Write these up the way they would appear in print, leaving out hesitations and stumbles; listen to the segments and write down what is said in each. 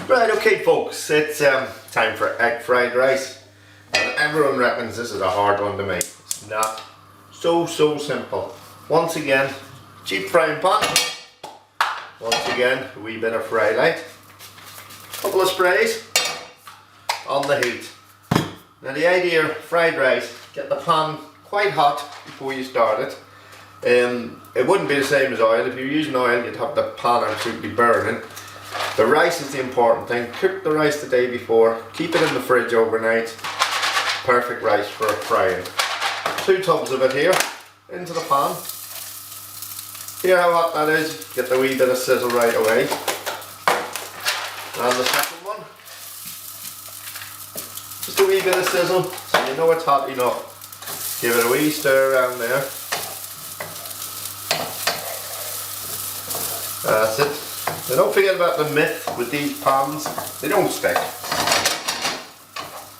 Right, okay folks, it's time for egg fried rice. And everyone reckons this is a hard one to make. It's not. So simple. Once again, cheap frying pan. Once again, a wee bit of fry light. Couple of sprays on the heat. Now the idea of fried rice, get the pan quite hot before you start it. It wouldn't be the same as oil. If you're using oil, you'd have the pan absolutely burning. The rice is the important thing. Cook the rice the day before, keep it in the fridge overnight. Perfect rice for frying. 2 tubs of it here, into the pan. Hear how hot that is? Get the wee bit of sizzle right away. And the second one, just a wee bit of sizzle, so you know it's hot enough. Give it a wee stir around there. That's it. Now don't forget about the myth with these pans, they don't stick.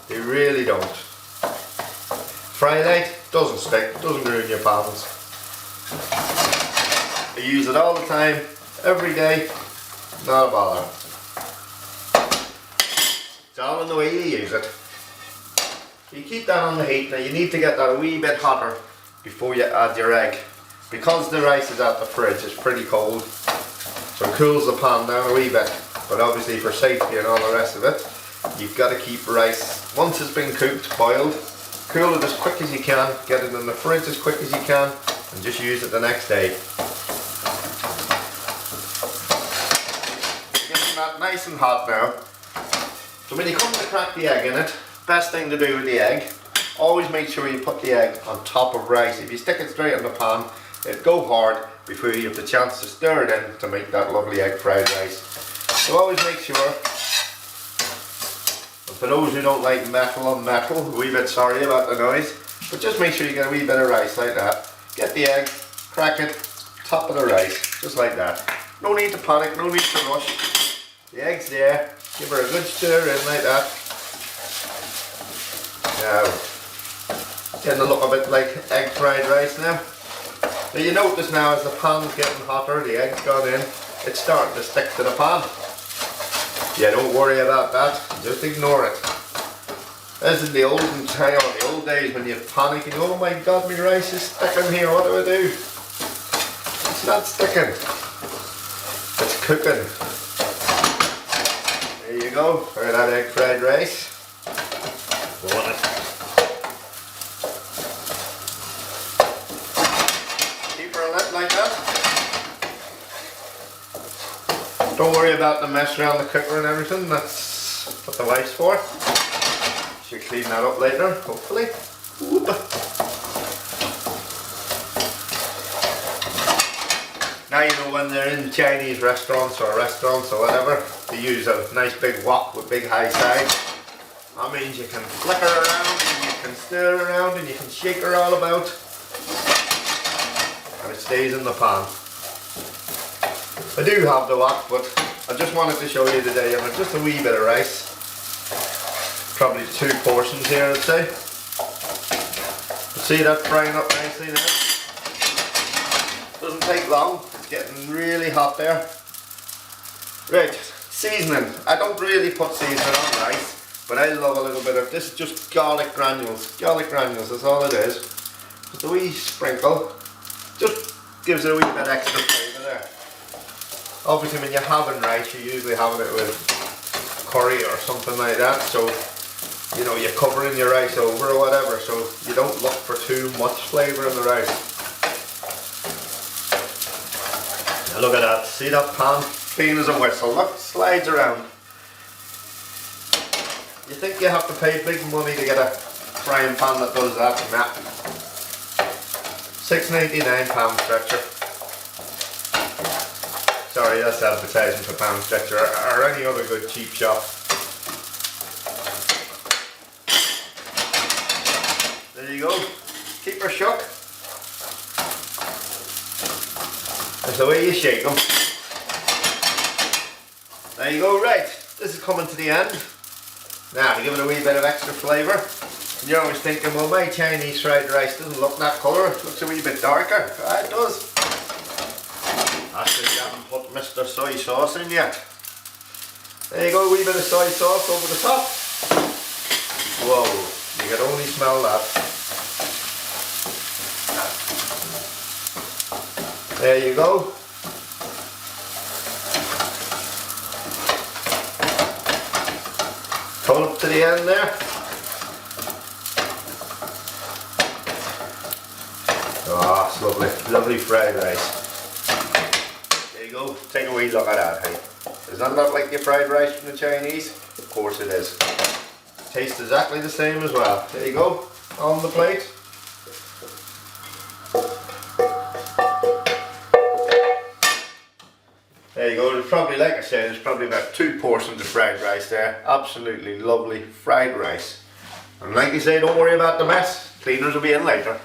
They really don't. Fry light doesn't stick, doesn't ruin your pans. I use it all the time, every day, not a bother. It's all in the way you use it. You keep that on the heat. Now you need to get that a wee bit hotter before you add your egg. Because the rice is at the fridge, it's pretty cold. So it cools the pan down a wee bit, but obviously for safety and all the rest of it, you've got to keep rice, once it's been cooked, boiled, cool it as quick as you can, get it in the fridge as quick as you can, and just use it the next day. Getting that nice and hot now. So when you come to crack the egg in it, best thing to do with the egg, always make sure you put the egg on top of rice. If you stick it straight in the pan, it'll go hard before you have the chance to stir it in to make that lovely egg fried rice. So always make sure, and for those who don't like metal on metal, a wee bit sorry about the noise, but just make sure you get a wee bit of rice like that. Get the egg, crack it, top of the rice, just like that. No need to panic, no need to rush. The egg's there, give her a good stir in like that. Now, getting a look a bit like egg fried rice now. Now you notice now as the pan's getting hotter, the egg's gone in, it's starting to stick to the pan. Yeah, don't worry about that, just ignore it. As in the olden time, or the old days when you panic and go, oh my god, my rice is sticking here, what do I do? It's not sticking, it's cooking. There you go, for that egg fried rice. Go on it. Like that. Don't worry about the mess around the cooker and everything, that's what the wife's for. She'll clean that up later, hopefully. Whoop. Now you know when they're in Chinese restaurants or whatever, they use a nice big wok with big high sides. That means you can flick her around and you can stir around and you can shake her all about. And it stays in the pan. I do have the wok, but I just wanted to show you today, and just a wee bit of rice. Probably 2 portions here, I'd say. See that frying up nicely now? Doesn't take long, it's getting really hot there. Right, seasoning. I don't really put seasoning on rice, but I love a little bit of, this is just garlic granules. Garlic granules, that's all it is. Just a wee sprinkle. Just gives it a wee bit extra flavour there. Obviously when you're having rice, you're usually having it with curry or something like that, so you know you're covering your rice over or whatever, so you don't look for too much flavour in the rice. Now look at that, see that pan? Clean as a whistle, look, slides around. You think you have to pay big money to get a frying pan that does that? Nah. £6.99 pound stretcher. Sorry, that's advertising for pound stretcher or any other good cheap shop. There you go. Keep her shook. That's the way you shake them. There you go, right. This is coming to the end. Now to give it a wee bit of extra flavour. You're always thinking, well, my Chinese fried rice doesn't look that colour, it looks a wee bit darker. Ah, it does. Actually, you haven't put Mr. Soy sauce in yet. There you go, a wee bit of soy sauce over the top. Whoa, you can only smell that. There you go. Pull up to the end there. Oh, it's lovely, lovely fried rice. There you go, take a wee look at that, hey. Does that look like your fried rice from the Chinese? Of course it is. Tastes exactly the same as well. There you go, on the plate. There you go, there's probably, like I said, there's probably about 2 portions of fried rice there. Absolutely lovely fried rice. And like you say, don't worry about the mess. Cleaners will be in later.